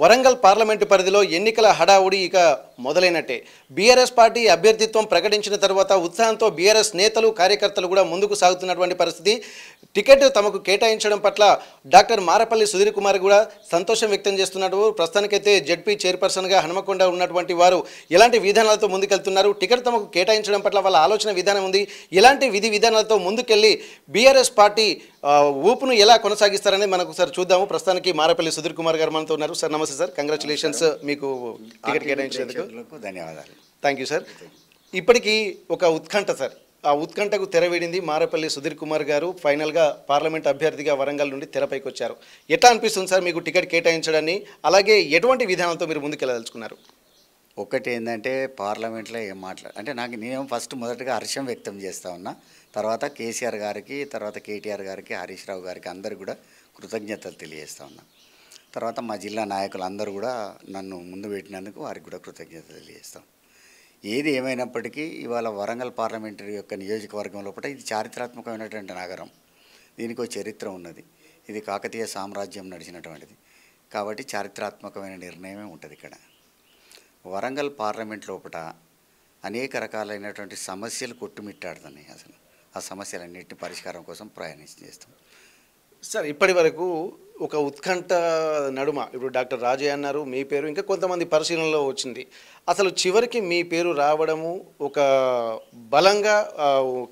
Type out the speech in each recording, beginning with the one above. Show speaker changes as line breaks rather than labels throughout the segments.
Warangal parliament పరిధిలో ఎన్నికల హడావుడి ఇక మొదలైనట్టే. బీఆర్ఎస్ పార్టీ అభ్యర్థిత్వం ప్రకటించిన తర్వాత ఉత్సాహంతో బీఆర్ఎస్ నేతలు కార్యకర్తలు కూడా ముందుకు సాగుతున్నటువంటి పరిస్థితి. టికెట్ తమకు కేటాయించడం పట్ల డాక్టర్ మారపల్లి సుధీర్ కుమార్ కూడా సంతోషం వ్యక్తం చేస్తున్నారు. ప్రస్తుతానికైతే జెడ్పీ చైర్పర్సన్గా హనుమకొండ ఉన్నటువంటి వారు ఎలాంటి విధానాలతో ముందుకెళ్తున్నారు, టికెట్ తమకు కేటాయించడం పట్ల వాళ్ళ ఆలోచన విధానం ఉంది, ఎలాంటి విధి విధానాలతో ముందుకెళ్ళి బీఆర్ఎస్ పార్టీ ఊపును ఎలా కొనసాగిస్తారని మనకు ఒకసారి చూద్దాము. ప్రస్తుతానికి మారపల్లి సుధీర్ కుమార్ గారు మనతో ఉన్నారు. సార్ నమస్తే సార్, కంగ్రాచులేషన్స్ మీకు టికెట్ కేటాయించినందుకు.
ధన్యవాదాలు.
Thank you sir. ఇప్పటికీ ఒక ఉత్కంఠ సార్, ఆ ఉత్కంఠకు తెరవేడింది. మారపల్లి సుధీర్ కుమార్ గారు ఫైనల్గా పార్లమెంట్ అభ్యర్థిగా వరంగల్ నుండి తెరపైకి వచ్చారు. ఎట్లా అనిపిస్తుంది సార్ మీకు టికెట్ కేటాయించడాన్ని, అలాగే ఎటువంటి విధానంతో మీరు ముందుకెళ్ళదలుచుకున్నారు?
ఒకటి ఏంటంటే పార్లమెంట్లో ఏం అంటే నేను ఫస్ట్ మొదటగా హర్షం వ్యక్తం చేస్తూ ఉన్నా. తర్వాత కేసీఆర్ గారికి, తర్వాత కేటీఆర్ గారికి, హరీష్ రావు గారికి అందరు కూడా కృతజ్ఞతలు తెలియజేస్తూ ఉన్నా. తర్వాత మా జిల్లా నాయకులు అందరూ కూడా నన్ను ముందు పెట్టినందుకు వారికి కూడా కృతజ్ఞతలు తెలియజేస్తాం. ఏది ఏమైనప్పటికీ ఇవాళ వరంగల్ పార్లమెంటరీ యొక్క నియోజకవర్గం లోపల ఇది చారిత్రాత్మకమైనటువంటి నగరం. దీనికి ఒక చరిత్ర ఉన్నది. ఇది కాకతీయ సామ్రాజ్యం నడిచినటువంటిది కాబట్టి చారిత్రాత్మకమైన నిర్ణయమే ఉంటుంది. ఇక్కడ వరంగల్ పార్లమెంట్ లోపల అనేక రకాలైనటువంటి సమస్యలు కొట్టుమిట్టాడుతున్నాయి. అసలు ఆ సమస్యలన్నింటినీ పరిష్కారం కోసం చేస్తాం
సార్. ఇప్పటి వరకు ఒక ఉత్కంఠ నడుమ ఇప్పుడు డాక్టర్ రాజయ్య అన్నారు, మీ పేరు ఇంకా కొంతమంది పరిశీలనలో వచ్చింది. అసలు చివరికి మీ పేరు రావడము ఒక బలంగా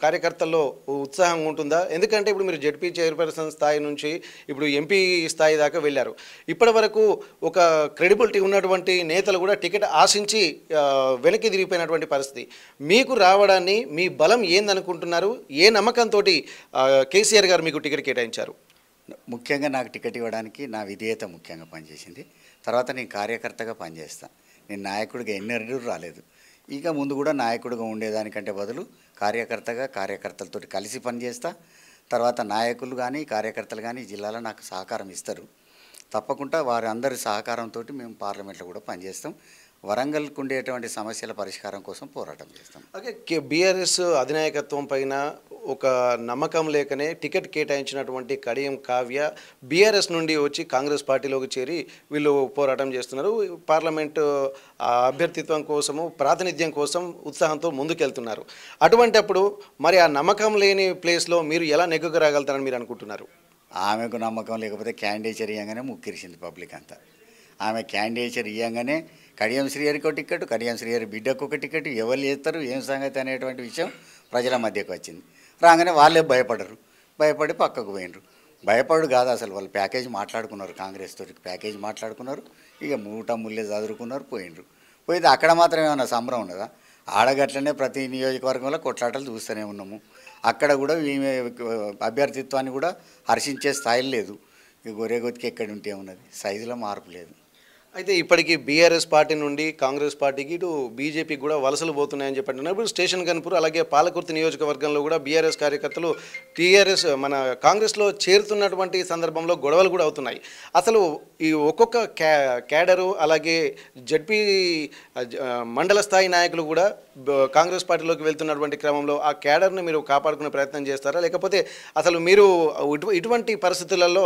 కార్యకర్తల్లో ఉత్సాహం ఉంటుందా? ఎందుకంటే ఇప్పుడు మీరు జెడ్పీ చైర్పర్సన్ స్థాయి నుంచి ఇప్పుడు ఎంపీ స్థాయి దాకా వెళ్ళారు. ఇప్పటి వరకు ఒక క్రెడిబిలిటీ ఉన్నటువంటి నేతలు కూడా టికెట్ ఆశించి వెనక్కి తిరిగిపోయినటువంటి పరిస్థితి. మీకు రావడాన్ని మీ బలం ఏందనుకుంటున్నారు? ఏ నమ్మకంతో కేసీఆర్ గారు మీకు టికెట్ కేటాయించారు?
ముఖ్యంగా నాకు టికెట్ ఇవ్వడానికి నా విధేయత ముఖ్యంగా పనిచేసింది. తర్వాత నేను కార్యకర్తగా పనిచేస్తాను. నేను నాయకుడిగా ఎన్నడూ రాలేదు. ఇక ముందు కూడా నాయకుడిగా ఉండేదానికంటే బదులు కార్యకర్తగా కార్యకర్తలతో కలిసి పనిచేస్తా. తర్వాత నాయకులు కానీ కార్యకర్తలు కానీ జిల్లాలో నాకు సహకారం ఇస్తారు. తప్పకుండా వారి అందరి సహకారంతో మేము పార్లమెంట్లో కూడా పనిచేస్తాం. వరంగల్కు ఉండేటువంటి సమస్యల పరిష్కారం కోసం పోరాటం చేస్తాం.
అలాగే బీఆర్ఎస్ అధినాయకత్వం పైన ఒక నమ్మకం లేకనే టికెట్ కేటాయించినటువంటి కడియం కావ్య బీఆర్ఎస్ నుండి వచ్చి కాంగ్రెస్ పార్టీలోకి చేరి వీళ్ళు పోరాటం చేస్తున్నారు. పార్లమెంటు అభ్యర్థిత్వం కోసము, ప్రాతినిధ్యం కోసం ఉత్సాహంతో ముందుకెళ్తున్నారు. అటువంటప్పుడు మరి ఆ నమ్మకం లేని ప్లేస్లో మీరు ఎలా నెగ్గుకు రాగలుగుతారని మీరు అనుకుంటున్నారు?
ఆమెకు నమ్మకం లేకపోతే క్యాండిడేచర్ ఇవ్వగానే ముక్కిరిసింది పబ్లిక్ అంతా. ఆమె క్యాండిడేచర్ ఇవ్వగానే కడియం శ్రీహరికి ఒక టికెట్, కడియం శ్రీహరి బిడ్డకు ఒక టికెట్, ఎవరు చేస్తారు ఏం సంగతి అనేటువంటి విషయం ప్రజల మధ్యకు వచ్చింది. రాగానే వాళ్ళే భయపడి పక్కకు పోయినరు. భయపడు కాదు అసలు, వాళ్ళు ప్యాకేజ్ మాట్లాడుకున్నారు, కాంగ్రెస్ తోటి ప్యాకేజ్ మాట్లాడుకున్నారు. ఇక ముళ్ళే చదువుకున్నారు, పోయినరు. పోయితే అక్కడ మాత్రం ఏమన్నా సంబరం ఉన్నదా? ఆడగట్లనే ప్రతి నియోజకవర్గంలో కొట్లాటలు చూస్తూనే ఉన్నాము. అక్కడ కూడా ఈమె అభ్యర్థిత్వాన్ని కూడా హర్షించే స్థాయి లేదు. ఇక గొర్రెగొత్తికి ఎక్కడ ఉంటే ఉన్నది, సైజులో మార్పు లేదు.
అయితే ఇప్పటికీ బీఆర్ఎస్ పార్టీ నుండి కాంగ్రెస్ పార్టీకి ఇటు బీజేపీకి కూడా వలసలు పోతున్నాయని చెప్పి అంటున్నారు. ఇప్పుడు స్టేషన్ గన్పూర్ అలాగే పాలకుర్తి నియోజకవర్గంలో కూడా బీఆర్ఎస్ కార్యకర్తలు టీఆర్ఎస్ మన కాంగ్రెస్లో చేరుతున్నటువంటి సందర్భంలో గొడవలు కూడా అవుతున్నాయి. అసలు ఈ ఒక్కొక్క క్యాడరు అలాగే జడ్పీ మండల స్థాయి నాయకులు కూడా కాంగ్రెస్ పార్టీలోకి వెళ్తున్నటువంటి క్రమంలో ఆ క్యాడర్ని మీరు కాపాడుకునే ప్రయత్నం చేస్తారా, లేకపోతే అసలు మీరు ఇటువంటి పరిస్థితులలో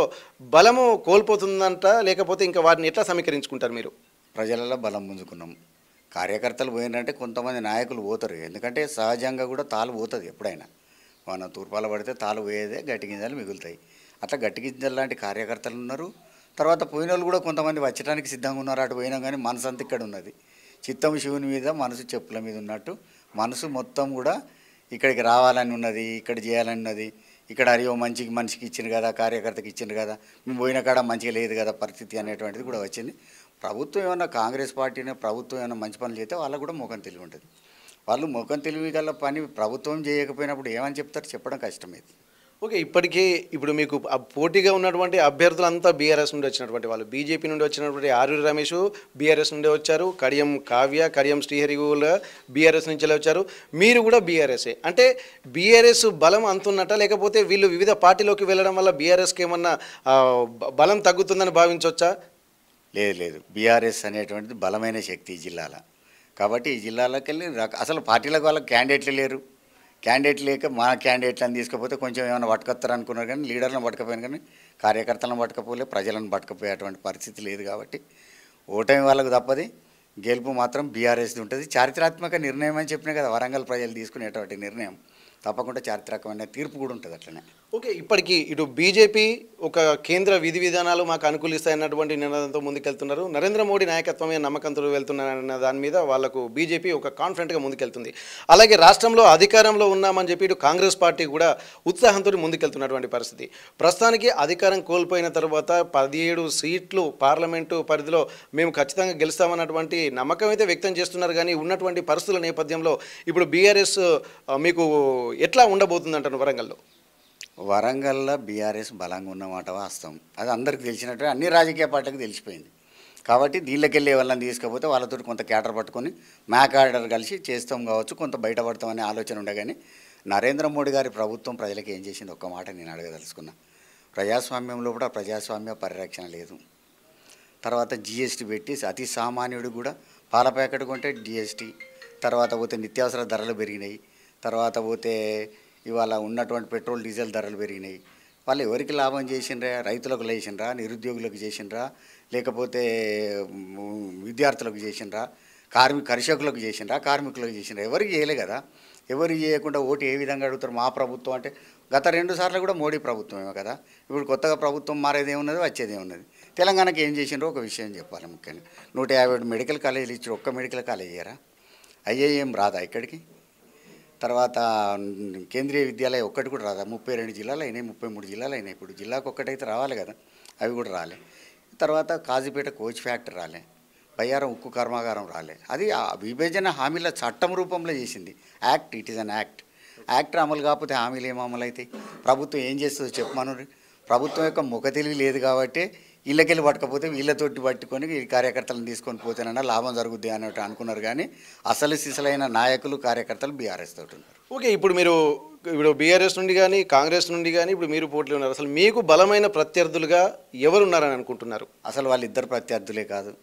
బలము కోల్పోతుందంట, లేకపోతే ఇంకా వారిని ఎట్లా సమీకరించుకుంటారు మీరు?
ప్రజలలో బలం పుంజుకున్నాం. కార్యకర్తలు పోయినంటే కొంతమంది నాయకులు పోతారు. ఎందుకంటే సహజంగా కూడా తాలు పోతుంది. ఎప్పుడైనా మన తూర్పాల పడితే తాలు పోయేదే, గట్టి గింజలు మిగులుతాయి. అట్లా గట్టి గింజలు లాంటి కార్యకర్తలు ఉన్నారు. తర్వాత పోయిన వాళ్ళు కూడా కొంతమంది వచ్చడానికి సిద్ధంగా ఉన్నారు. అటు పోయినా కానీ మనసు అంతా ఇక్కడ ఉన్నది. చిత్తం శివుని మీద, మనసు చెప్పుల మీద ఉన్నట్టు మనసు మొత్తం కూడా ఇక్కడికి రావాలని ఉన్నది, ఇక్కడ చేయాలని ఉన్నది. ఇక్కడ అరియో మనిషికి ఇచ్చింది కదా, కార్యకర్తకి ఇచ్చింది కదా, మేము పోయిన కాడ మంచిగా లేదు కదా పరిస్థితి అనేటువంటిది కూడా వచ్చింది. ప్రభుత్వం ఏమన్నా కాంగ్రెస్ పార్టీనే ప్రభుత్వం ఏమన్నా మంచి పనులు చేస్తే వాళ్ళకు కూడా ముఖం తెలివి ఉంటుంది. వాళ్ళు ముఖం తెలివి గల పని ప్రభుత్వం చేయకపోయినప్పుడు ఏమని చెప్తారు? చెప్పడం కష్టమైంది.
ఓకే, ఇప్పటికే ఇప్పుడు మీకు పోటీగా ఉన్నటువంటి అభ్యర్థులంతా బీఆర్ఎస్ నుండి వచ్చినటువంటి వాళ్ళు. బీజేపీ నుండి వచ్చినటువంటి ఆర్వి రమేష్ బీఆర్ఎస్ నుండి వచ్చారు, కడియం కావ్య, కడియం శ్రీహరి కూడా బీఆర్ఎస్ నుంచి వచ్చారు, మీరు కూడా బీఆర్ఎస్ఏ. అంటే బీఆర్ఎస్ బలం అంతున్నట్ట, లేకపోతే వీళ్ళు వివిధ పార్టీలోకి వెళ్ళడం వల్ల బీఆర్ఎస్కి ఏమన్నా బలం తగ్గుతుందని భావించవచ్చా?
లేదు, బీఆర్ఎస్ అనేటువంటిది బలమైన శక్తి ఈ జిల్లాలో. కాబట్టి ఈ జిల్లాలోకి వెళ్ళి అసలు పార్టీలకు వాళ్ళకి క్యాండిడేట్లు లేరు. క్యాండిడేట్ లేక మా క్యాండిడేట్లను తీసుకపోతే కొంచెం ఏమైనా పట్టుకొస్తారు అనుకున్నారు, కానీ లీడర్లను పట్టుకపోయాను, కానీ కార్యకర్తలను పట్టుకపోలే, ప్రజలను పట్టుకపోయేటువంటి పరిస్థితి లేదు. కాబట్టి ఓటమి వాళ్ళకు తప్పది, గెలుపు మాత్రం బీఆర్ఎస్ది ఉంటుంది. చారిత్రాత్మక నిర్ణయం అని చెప్పినా కదా, వరంగల్ ప్రజలు తీసుకునేటువంటి నిర్ణయం తప్పకుండా చారిత్రకమైన తీర్పు కూడా ఉంటుంది అట్లనే.
ఓకే, ఇప్పటికీ ఇటు బీజేపీ ఒక కేంద్ర విధి విధానాలు మాకు అనుకూలిస్తాయన్నటువంటి నిర్ణయంతో ముందుకెళ్తున్నారు. నరేంద్ర మోడీ నాయకత్వమే నమ్మకంతో వెళ్తున్నారన్న దాని మీద వాళ్ళకు బీజేపీ ఒక కాన్ఫిడెంట్గా ముందుకెళ్తుంది. అలాగే రాష్ట్రంలో అధికారంలో ఉన్నామని చెప్పి ఇటు కాంగ్రెస్ పార్టీ కూడా ఉత్సాహంతో ముందుకెళ్తున్నటువంటి పరిస్థితి. ప్రస్తుతానికి అధికారం కోల్పోయిన తర్వాత 17 సీట్లు పార్లమెంటు పరిధిలో మేము ఖచ్చితంగా గెలుస్తామన్నటువంటి నమ్మకం అయితే వ్యక్తం చేస్తున్నారు. కానీ ఉన్నటువంటి పరిస్థితుల నేపథ్యంలో ఇప్పుడు బీఆర్ఎస్ మీకు ఎట్లా ఉండబోతుందంటారు వరంగల్లో?
వరంగల్లో బీఆర్ఎస్ బలంగా ఉన్నమాట వాస్తవం. అది అందరికీ తెలిసినట్టు అన్ని రాజకీయ పార్టీలకు తెలిసిపోయింది. కాబట్టి దీళ్ళకెళ్ళే వాళ్ళని తీసుకపోతే వాళ్ళతో కొంత క్యాటర్ పట్టుకొని మ్యాక్ ఆర్డర్ కలిసి చేస్తాం కావచ్చు, కొంత బయటపడతామనే ఆలోచన ఉండే. కానీ నరేంద్ర మోడీ గారి ప్రభుత్వం ప్రజలకు ఏం చేసింది ఒక్క మాట నేను అడగదలుచుకున్నా. ప్రజాస్వామ్యంలో కూడా ప్రజాస్వామ్య పరిరక్షణ లేదు. తర్వాత జిఎస్టీ పెట్టి అతి సామాన్యుడు కూడా పాల ప్యాకెట్ కొంటే జిఎస్టీ, తర్వాత పోతే నిత్యావసర ధరలు పెరిగినాయి, తర్వాత పోతే ఇవాళ ఉన్నటువంటి పెట్రోల్ డీజిల్ ధరలు పెరిగినాయి. వాళ్ళు ఎవరికి లాభం చేసిండ్రా? రైతులకు చేసిండ్రా, నిరుద్యోగులకు చేసిండ్రా, లేకపోతే విద్యార్థులకు చేసిండ్రా, కర్షకులకు చేసిండ్రా, కార్మికులకు చేసిండ్రా? ఎవరికి చేయలే కదా. ఎవరికి చేయకుండా ఓటు ఏ విధంగా అడుగుతారు? మా ప్రభుత్వం అంటే గత 2 సార్లు కూడా మోడీ ప్రభుత్వమే కదా. ఇప్పుడు కొత్తగా ప్రభుత్వం మారేదేమున్నది, వచ్చేదేమున్నది? తెలంగాణకి ఏం చేసిండ్రో ఒక విషయం చెప్పాలి. ముఖ్యంగా 157 మెడికల్ కాలేజీలు ఇచ్చారు, ఒక్క మెడికల్ కాలేజ్ ఇయ్యారా? ఐఏఎం రాదా ఇక్కడికి? తర్వాత కేంద్రీయ విద్యాలయం ఒక్కటి కూడా రాదా? 32 జిల్లాలు అయినాయి, 33 జిల్లాలు అయినాయి. ఇప్పుడు జిల్లాకు ఒక్కటైతే రావాలి కదా, అవి కూడా రాలే. తర్వాత కాజీపేట కోచ్ ఫ్యాక్టరీ రాలే, బయ్యారం ఉక్కు కర్మాగారం రాలే. అది విభజన హామీల చట్టం రూపంలో చేసింది. Act, it is an act. Act అమలు కాకపోతే హామీలు ఏం అమలు అవుతాయి? ప్రభుత్వం ఏం చేస్తుందో చెప్పమను. ప్రభుత్వం యొక్క ముఖ తెలివి లేదు కాబట్టి వీళ్ళకెళ్ళి పట్టకపోతే వీళ్ళతోటి పట్టుకొని ఈ కార్యకర్తలను తీసుకొని పోతేనన్నా లాభం జరుగుద్ది అన్నట్టు అనుకున్నారు. కానీ అసలు సిసలైన నాయకులు కార్యకర్తలు బీఆర్ఎస్ తోటి ఉన్నారు.
ఓకే, ఇప్పుడు బీఆర్ఎస్ నుండి కానీ కాంగ్రెస్ నుండి కానీ ఇప్పుడు మీరు పోటీలో ఉన్నారు. అసలు మీకు బలమైన ప్రత్యర్థులుగా ఎవరున్నారని అనుకుంటున్నారు?
అసలు వాళ్ళిద్దరు ప్రత్యర్థులే కాదు.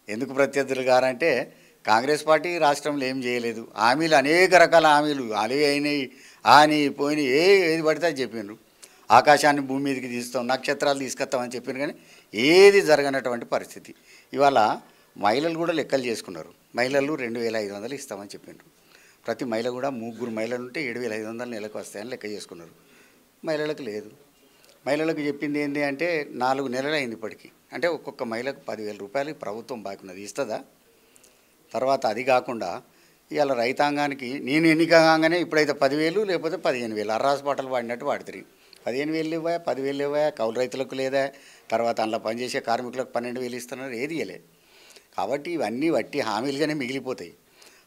ఎందుకు ప్రత్యర్థులు గారంటే కాంగ్రెస్ పార్టీ రాష్ట్రంలో ఏం చేయలేదు. హామీలు అనేక రకాల హామీలు అలే అయినాయి, అని పోయినాయి, ఏది పడితే అది చెప్పిండ్రు. ఆకాశాన్ని భూమి మీదకి తీస్తాం, నక్షత్రాలు తీసుకొస్తామని చెప్పారు. కానీ ఏది జరగనటువంటి పరిస్థితి. ఇవాళ మహిళలు కూడా లెక్కలు చేసుకున్నారు. మహిళలు 2500 ఇస్తామని చెప్పిండ్రు. ప్రతి మహిళ కూడా 3 మహిళలు ఉంటే 7500 నెలకు వస్తాయని లెక్క చేసుకున్నారు. మహిళలకు లేదు. మహిళలకు చెప్పింది ఏంటి అంటే 4 నెలలు అయింది ఇప్పటికీ. అంటే ఒక్కొక్క మహిళకు 10,000 రూపాయలు ప్రభుత్వం బాకున్నది, ఇస్తుందా? తర్వాత అది కాకుండా ఇవాళ రైతాంగానికి నేను ఎన్నిక కాగానే ఇప్పుడైతే 10,000 లేకపోతే 15,000 అర్రాసు పాటలు పాడినట్టు పాడుతారు. 15,000 ఇవ్వా, 10,000 ఇవ్వా, కౌలు రైతులకు లేదా, తర్వాత అందులో పనిచేసే కార్మికులకు 12,000 ఇస్తున్నారు, ఏది ఇవ్వలే. కాబట్టి ఇవన్నీ వట్టి హామీలుగానే మిగిలిపోతాయి.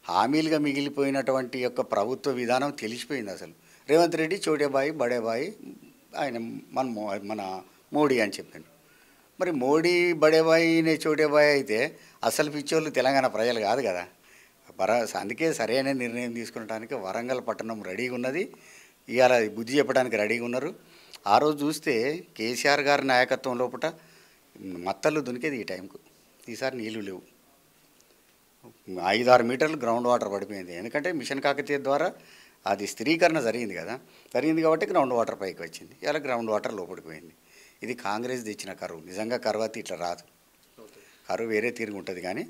హామీలుగా మిగిలిపోయినటువంటి యొక్క ప్రభుత్వ విధానం తెలిసిపోయింది. అసలు రేవంత్ రెడ్డి చోటేబాయి బడేబాయి, ఆయన మన మోడీ అని చెప్పాను. మరి మోడీ బడేబాయి చోటేబాయి అయితే అసలు పిచ్చోళ్ళు తెలంగాణ ప్రజలు కాదు కదా. అందుకే సరైన నిర్ణయం తీసుకునడానికి వరంగల్ పట్టణం రెడీగా ఉన్నది. ఇవాళ బుద్ధి చెప్పడానికి రెడీగా ఉన్నారు. ఆ రోజు చూస్తే కేసీఆర్ గారి నాయకత్వం లోపల మత్తలు దునికేది ఈ టైంకు. ఈసారి నీళ్లు లేవు. 5-6 మీటర్లు గ్రౌండ్ వాటర్ పడిపోయింది. ఎందుకంటే మిషన్ కాకతీయ ద్వారా అది స్థిరీకరణ జరిగింది కదా, జరిగింది కాబట్టి గ్రౌండ్ వాటర్ పైకి వచ్చింది. ఇలా గ్రౌండ్ వాటర్ లోపడిపోయింది. ఇది కాంగ్రెస్ తెచ్చిన కరువు. నిజంగా కరువు అయితే ఇట్లా రాదు. కరువు వేరే తిరిగి ఉంటుంది. కానీ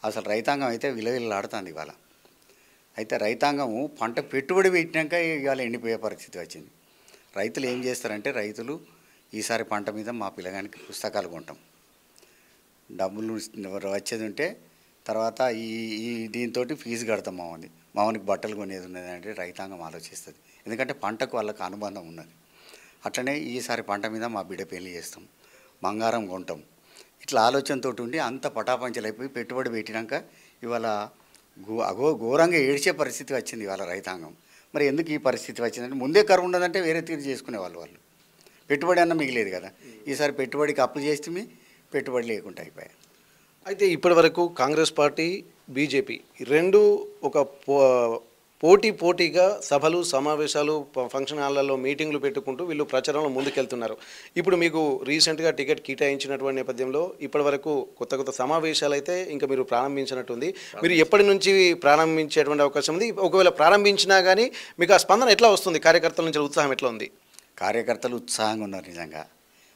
అసలు రైతాంగం అయితే విలవిల్లాడుతుంది ఇవాళ. అయితే రైతాంగము పంట పెట్టుబడి పెట్టినాక ఇవాళ ఎండిపోయే పరిస్థితి వచ్చింది. రైతులు ఏం చేస్తారంటే, రైతులు ఈసారి పంట మీద మా పిల్లగానికి పుస్తకాలు కొంటాం, డబ్బులు వచ్చేది ఉంటే తర్వాత ఈ దీంతో ఫీజు కడతాం, మామూనికి బట్టలు కొనేది ఉన్నది అంటే రైతాంగం ఆలోచిస్తుంది. ఎందుకంటే పంటకు వాళ్ళకు అనుబంధం ఉన్నది. అట్లనే ఈసారి పంట మీద మా బిడ్డ పెళ్లి చేస్తాం, బంగారం కొంటాం, ఇట్లా ఆలోచనతో ఉండి అంత పటాపంచలైపోయి పెట్టుబడి పెట్టినాక ఇవాళ ఘోరంగా ఏడ్చే పరిస్థితి వచ్చింది ఇవాళ రైతాంగం. మరి ఎందుకు ఈ పరిస్థితి వచ్చిందంటే, ముందే కరువు ఉన్నదంటే వేరే తీరు చేసుకునేవాళ్ళు. వాళ్ళు పెట్టుబడి అన్న మిగిలేదు కదా. ఈసారి పెట్టుబడికి అప్పు చేస్తే పెట్టుబడి లేకుండా అయిపోయాయి.
అయితే ఇప్పటి వరకు కాంగ్రెస్ పార్టీ బీజేపీ రెండు ఒక పోటీగా సభలు సమావేశాలు ఫంక్షన్ హాళ్లలో మీటింగ్లు పెట్టుకుంటూ వీళ్ళు ప్రచారంలో ముందుకెళ్తున్నారు. ఇప్పుడు మీకు రీసెంట్గా టికెట్ కేటాయించినటువంటి నేపథ్యంలో ఇప్పటి వరకు కొత్త సమావేశాలు అయితే ఇంకా మీరు ప్రారంభించినట్టుంది. మీరు ఎప్పటి నుంచి ప్రారంభించేటువంటి అవకాశం ఉంది? ఒకవేళ ప్రారంభించినా కానీ మీకు ఆ స్పందన ఎట్లా వస్తుంది? కార్యకర్తల నుంచి ఉత్సాహం ఎట్లా ఉంది?
కార్యకర్తలు ఉత్సాహంగా ఉన్నారు. నిజంగా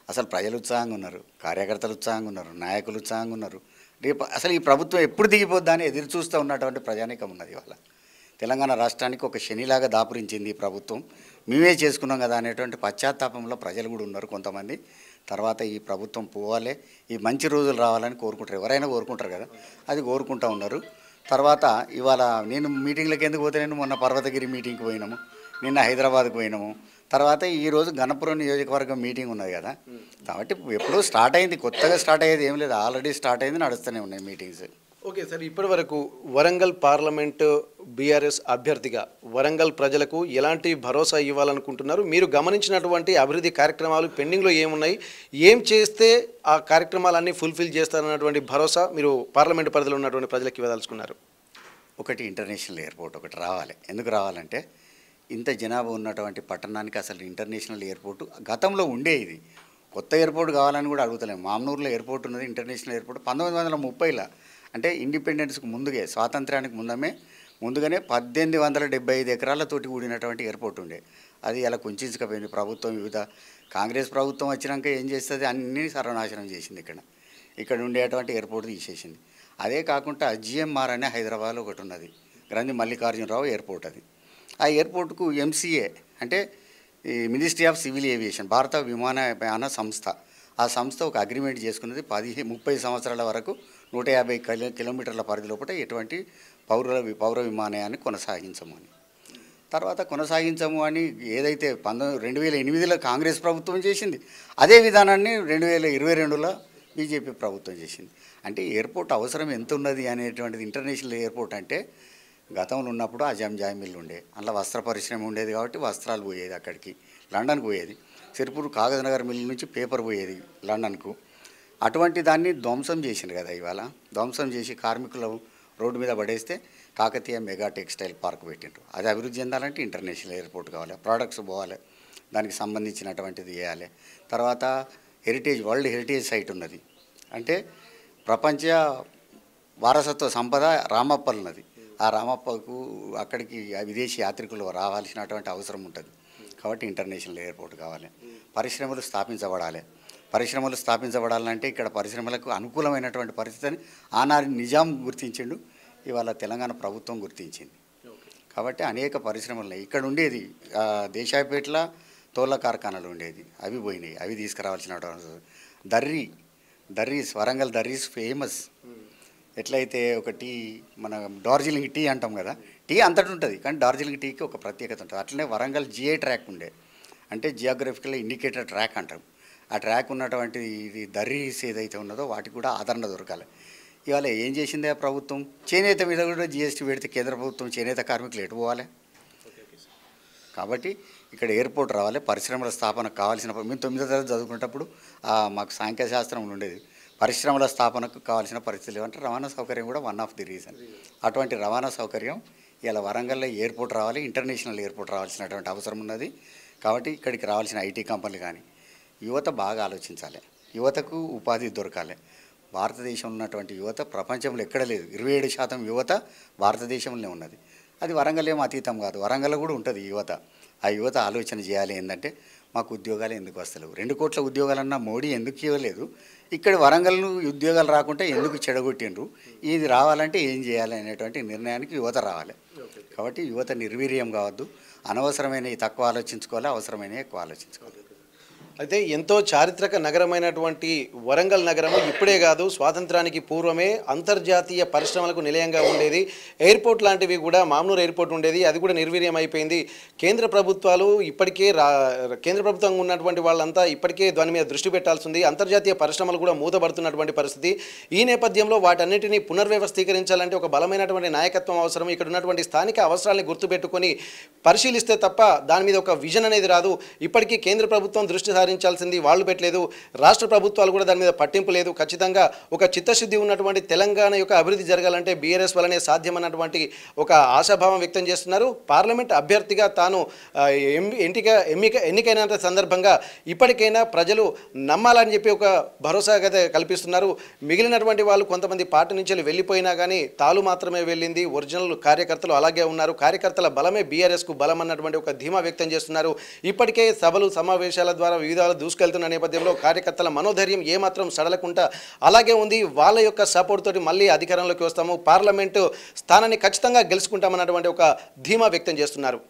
అసలు ప్రజలు ఉత్సాహంగా ఉన్నారు, కార్యకర్తలు ఉత్సాహంగా ఉన్నారు, నాయకులు ఉత్సాహంగా ఉన్నారు. రేపు అసలు ఈ ప్రభుత్వం ఎప్పుడు దిగిపోద్దా అని ఎదురు చూస్తూ ఉన్నటువంటి ప్రజానీకం ఉన్నది ఇవాళ. తెలంగాణ రాష్ట్రానికి ఒక శనిలాగా దాపురించింది ఈ ప్రభుత్వం. మేమే చేసుకున్నాం కదా అనేటువంటి పశ్చాత్తాపంలో ప్రజలు కూడా ఉన్నారు కొంతమంది. తర్వాత ఈ ప్రభుత్వం పోవాలి, ఈ మంచి రోజులు రావాలని కోరుకుంటారు, ఎవరైనా కోరుకుంటారు కదా, అది కోరుకుంటూ ఉన్నారు. తర్వాత ఇవాళ నేను మీటింగ్లకు ఎందుకు పోతే, నేను మొన్న పర్వతగిరి మీటింగ్కి పోయినాము, నిన్న హైదరాబాద్కి పోయినాము, తర్వాత ఈరోజు గణపురం నియోజకవర్గం మీటింగ్ ఉన్నది కదా. కాబట్టి ఎప్పుడూ స్టార్ట్ అయింది, కొత్తగా స్టార్ట్ అయ్యేది ఏం లేదు, ఆల్రెడీ స్టార్ట్ అయింది, నడుస్తూనే ఉన్నాయి మీటింగ్స్.
ఓకే సార్, ఇప్పటి వరకు వరంగల్ పార్లమెంటు బీఆర్ఎస్ అభ్యర్థిగా వరంగల్ ప్రజలకు ఎలాంటి భరోసా ఇవ్వాలనుకుంటున్నారు? మీరు గమనించినటువంటి అభివృద్ధి కార్యక్రమాలు పెండింగ్లో ఏమున్నాయి, ఏం చేస్తే ఆ కార్యక్రమాలన్నీ ఫుల్ఫిల్ చేస్తారన్నటువంటి భరోసా మీరు పార్లమెంటు పరిధిలో ఉన్నటువంటి ప్రజలకు ఇవ్వదలుచుకున్నారు?
ఒకటి, ఇంటర్నేషనల్ ఎయిర్పోర్ట్ ఒకటి రావాలి. ఎందుకు రావాలంటే ఇంత జనాభా ఉన్నటువంటి పట్టణానికి అసలు ఇంటర్నేషనల్ ఎయిర్పోర్ట్ గతంలో ఉండేది. కొత్త ఎయిర్పోర్ట్ కావాలని కూడా అడుగుతలేము. మామనూరులో ఎయిర్పోర్ట్ ఉన్నది, ఇంటర్నేషనల్ ఎయిర్పోర్ట్ 1930లో, అంటే ఇండిపెండెన్స్కి ముందుగా, స్వాతంత్ర్యానికి ముందుగానే 1875 ఎకరాలతోటి కూడినటువంటి ఎయిర్పోర్ట్ ఉండే. అది అలా కుంచుకపోయింది ప్రభుత్వం. కాంగ్రెస్ ప్రభుత్వం వచ్చినాక ఏం చేస్తుంది, అన్నీ సర్వనాశనం చేసింది. ఇక్కడ ఉండేటువంటి ఎయిర్పోర్ట్ తీసేసింది. అదే కాకుండా జిఎంఆర్ అనే హైదరాబాద్లో ఒకటి ఉన్నది, గ్రంథి మల్లికార్జునరావు ఎయిర్పోర్ట్. అది ఆ ఎయిర్పోర్టుకు ఎంసీఏ అంటే ఈ మినిస్ట్రీ ఆఫ్ సివిల్ ఏవియేషన్, భారత విమానయాన సంస్థ, ఆ సంస్థ ఒక అగ్రిమెంట్ చేసుకున్నది 30 సంవత్సరాల వరకు 150 కిలోమీటర్ల పరిధి లోపల ఎటువంటి పౌర విమానయాన్ని కొనసాగించము అని. తర్వాత కొనసాగించము అని ఏదైతే 2008లో కాంగ్రెస్ ప్రభుత్వం చేసింది, అదే విధానాన్ని 2022లో బీజేపీ ప్రభుత్వం చేసింది. అంటే ఎయిర్పోర్ట్ అవసరం ఎంత ఉన్నది అనేటువంటిది. ఇంటర్నేషనల్ ఎయిర్పోర్ట్ అంటే గతంలో ఉన్నప్పుడు అజాం జామిల్ ఉండే, అందులో వస్త్ర పరిశ్రమ ఉండేది కాబట్టి వస్త్రాలు పోయేది అక్కడికి, లండన్కి పోయేది. సిరిపూర్ కాగజ్ నగర్ మిల్ నుంచి పేపర్ పోయేది లండన్కు. అటువంటి దాన్ని ధ్వంసం చేసింది కదా. ఇవాళ ధ్వంసం చేసి కార్మికులు రోడ్డు మీద పడేస్తే కాకతీయ మెగా టెక్స్టైల్ పార్క్ పెట్టిండ్రు. అది అభివృద్ధి చెందాలంటే ఇంటర్నేషనల్ ఎయిర్పోర్ట్ కావాలి, ప్రోడక్ట్స్ పోవాలి, దానికి సంబంధించినటువంటిది చేయాలి. తర్వాత వరల్డ్ హెరిటేజ్ సైట్ ఉన్నది, అంటే ప్రపంచ వారసత్వ సంపద రామప్పల్ ఉన్నది. ఆ రామప్పకు అక్కడికి విదేశీ యాత్రికులు రావాల్సినటువంటి అవసరం ఉంటుంది. కాబట్టి ఇంటర్నేషనల్ ఎయిర్పోర్ట్ కావాలి. పరిశ్రమలు స్థాపించబడాలంటే ఇక్కడ పరిశ్రమలకు అనుకూలమైనటువంటి పరిస్థితిని ఆనాడు నిజాం గుర్తించిండు, ఇవాళ తెలంగాణ ప్రభుత్వం గుర్తించింది. కాబట్టి అనేక పరిశ్రమలు ఇక్కడ ఉండేది. దేశాయపేటలో తోళ్ళ కార్ఖానాలు ఉండేది, అవి పోయినాయి, అవి తీసుకురావాల్సిన దర్రీస్, వరంగల్ దర్రీస్ ఫేమస్. ఎట్లయితే ఒక టీ, మన డార్జిలింగ్ టీ అంటాం కదా, టీ అంతటి ఉంటుంది కానీ డార్జిలింగ్ టీకి ఒక ప్రత్యేకత ఉంటుంది. అట్లనే వరంగల్ జిఐ ట్రాక్ ఉండే, అంటే జియోగ్రఫికల్ ఇండికేటర్ ట్రాక్ అంటాం. ఆ ట్రాక్ ఉన్నటువంటి ఇది దర్రీస్ ఏదైతే ఉన్నదో వాటికి కూడా ఆదరణ దొరకాలి. ఇవాళ ఏం చేసింది ఆ ప్రభుత్వం? చేనేత మీద కూడా జిఎస్టీ పెడితే కేంద్ర ప్రభుత్వం చేనేత కార్మికులు ఎటు పోవాలి? కాబట్టి ఇక్కడ ఎయిర్పోర్ట్ రావాలి, పరిశ్రమల స్థాపనకు కావాల్సిన, మేము 9వ తరగతి చదువుకునేటప్పుడు మాకు సాంఖ్య శాస్త్రం ఉండేది, పరిశ్రమల స్థాపనకు కావాల్సిన పరిస్థితులు అంటే రవాణా సౌకర్యం కూడా వన్ ఆఫ్ ది రీజన్. అటువంటి రవాణా సౌకర్యం ఇలా వరంగల్లో ఎయిర్పోర్ట్ రావాలి, ఇంటర్నేషనల్ ఎయిర్పోర్ట్ రావాల్సినటువంటి అవసరం ఉన్నది. కాబట్టి ఇక్కడికి రావాల్సిన ఐటీ కంపెనీలు కానీ యువత బాగా ఆలోచించాలి, యువతకు ఉపాధి దొరకాలి. భారతదేశంలో ఉన్నటువంటి యువత ప్రపంచంలో ఎక్కడ లేదు, 27% యువత భారతదేశంలోనే ఉన్నది. అది వరంగల్ ఏమో అతీతం కాదు, వరంగల్ కూడా ఉంటుంది యువత. ఆ యువత ఆలోచన చేయాలి ఏంటంటే మాకు ఉద్యోగాలు ఎందుకు వస్తలేవు, 2 కోట్ల ఉద్యోగాలన్నా మోడీ ఎందుకు ఇవ్వలేదు, ఇక్కడ వరంగల్ను ఉద్యోగాలు రాకుంటే ఎందుకు చెడగొట్టిండ్రు, ఇది రావాలంటే ఏం చేయాలి అనేటువంటి నిర్ణయానికి యువత రావాలి. కాబట్టి యువత నిర్వీర్యం కావద్దు, అనవసరమైనవి తక్కువ ఆలోచించుకోవాలి, అవసరమైనవి ఎక్కువ ఆలోచించుకోవాలి.
అయితే ఎంతో చారిత్రక నగరమైనటువంటి వరంగల్ నగరము ఇప్పుడే కాదు, స్వాతంత్రానికి పూర్వమే అంతర్జాతీయ పరిశ్రమలకు నిలయంగా ఉండేది. ఎయిర్పోర్ట్ లాంటివి కూడా, మామనూరు ఎయిర్పోర్ట్ ఉండేది, అది కూడా నిర్వీర్యం అయిపోయింది. కేంద్ర ప్రభుత్వాలు ఇప్పటికే కేంద్ర ప్రభుత్వంగా ఉన్నటువంటి వాళ్ళంతా ఇప్పటికే దాని మీద దృష్టి పెట్టాల్సింది. అంతర్జాతీయ పరిశ్రమలు కూడా మూతపడుతున్నటువంటి పరిస్థితి. ఈ నేపథ్యంలో వాటన్నిటినీ పునర్వ్యవస్థీకరించాలంటే ఒక బలమైనటువంటి నాయకత్వం అవసరం. ఇక్కడ ఉన్నటువంటి స్థానిక అవసరాలను గుర్తుపెట్టుకొని పరిశీలిస్తే తప్ప దాని మీద ఒక విజన్ అనేది రాదు. ఇప్పటికీ కేంద్ర ప్రభుత్వం దృష్టి సారించాల్సింది వాళ్ళు పెట్టలేదు, రాష్ట్ర ప్రభుత్వాలు కూడా దాని మీద పట్టింపు లేదు. ఖచ్చితంగా ఒక చిత్తశుద్ధి ఉన్నటువంటి తెలంగాణ యొక్క అభివృద్ధి జరగాలంటే బీఆర్ఎస్ వల్లనే సాధ్యమన్నటువంటి ఒక ఆశాభావం వ్యక్తం చేస్తున్నారు. పార్లమెంట్ అభ్యర్థిగా తాను ఎన్నికైన సందర్భంగా ఇప్పటికైనా ప్రజలు నమ్మాలని చెప్పి ఒక భరోసా కల్పిస్తున్నారు. మిగిలినటువంటి వాళ్ళు కొంతమంది పార్టీ నుంచి వెళ్ళిపోయినా కానీ తాలు మాత్రమే వెళ్ళింది, ఒరిజినల్ కార్యకర్తలు అలాగే ఉన్నారు. కార్యకర్తల బలమే బీఆర్ఎస్కు బలం అన్నటువంటి ఒక ధీమా వ్యక్తం చేస్తున్నారు. ఇప్పటికే సభలు సమావేశాల ద్వారా వివిధ విధాలు దూసుకెళ్తున్న నేపథ్యంలో కార్యకర్తల మనోధైర్యం ఏమాత్రం సడలకుండా అలాగే ఉంది. వాళ్ళ యొక్క సపోర్ట్ తోటి మళ్ళీ అధికారంలోకి వస్తాము, పార్లమెంటు స్థానాన్ని ఖచ్చితంగా గెలుచుకుంటామన్నటువంటి ఒక ధీమా వ్యక్తం చేస్తున్నారు.